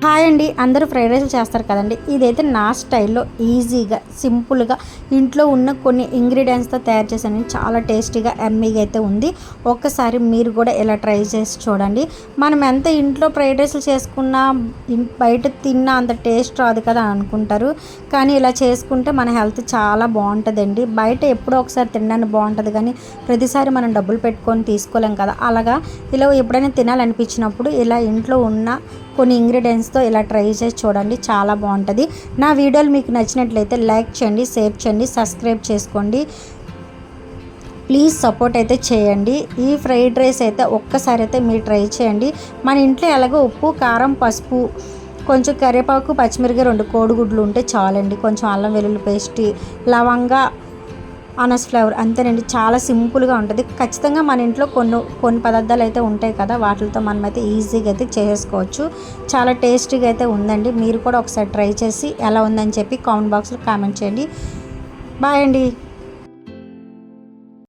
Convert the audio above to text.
Hi అండి. అందరూ fried రైస్లు చేస్తారు కదండి. ఇదైతే నా స్టైల్లో ఈజీగా సింపుల్గా ఇంట్లో ఉన్న కొన్ని ఇంగ్రీడియంట్స్తో తయారు చేశాను. చాలా టేస్టీగా ఎమ్మీగా అయితే ఉంది. ఒక్కసారి మీరు కూడా ఇలా ట్రై చేసి చూడండి. మనం ఎంత ఇంట్లో ఫ్రైడ్ రైస్లు చేసుకున్నా బయట తిన్నా అంత టేస్ట్ రాదు కదా అనుకుంటారు. కానీ ఇలా చేసుకుంటే మన హెల్త్ చాలా బాగుంటుందండి. బయట ఎప్పుడో ఒకసారి తినడానికి బాగుంటుంది, కానీ ప్రతిసారి మనం డబ్బులు పెట్టుకొని తీసుకోలేం కదా. అలాగా ఇలా ఎప్పుడైనా తినాలనిపించినప్పుడు ఇలా ఇంట్లో ఉన్న కొన్ని ఇంగ్రీడియంట్స్తో ఇలా ట్రై చేసి చూడండి, చాలా బాగుంటుంది. నా వీడియోలు మీకు నచ్చినట్లయితే లైక్ చేయండి, షేర్ చేయండి, సబ్స్క్రైబ్ చేసుకోండి. ప్లీజ్ సపోర్ట్ అయితే చేయండి. ఈ ఫ్రైడ్ రైస్ అయితే ఒక్కసారి అయితే మీరు ట్రై చేయండి. మన ఇంట్లో ఎలాగో ఉప్పు, కారం, పసుపు, కొంచెం కరివేపాకు, పచ్చిమిరపకాయ, 2 కోడిగుడ్లు ఉంటే చాలండి. కొంచెం అల్లం వెల్లుల్లి పేస్ట్, లవంగా, అనస్ ఫ్లేవర్, అంతేనండి. చాలా సింపుల్గా ఉంటుంది. ఖచ్చితంగా మన ఇంట్లో కొన్ని పదార్థాలు అయితే ఉంటాయి కదా, వాటితో మనమైతే ఈజీగా అయితే చేసుకోవచ్చు. చాలా టేస్టీగా అయితే ఉందండి. మీరు కూడా ఒకసారి ట్రై చేసి ఎలా ఉందని చెప్పి కామెంట్ బాక్స్లో కామెంట్ చేయండి. బాయ్ అండి.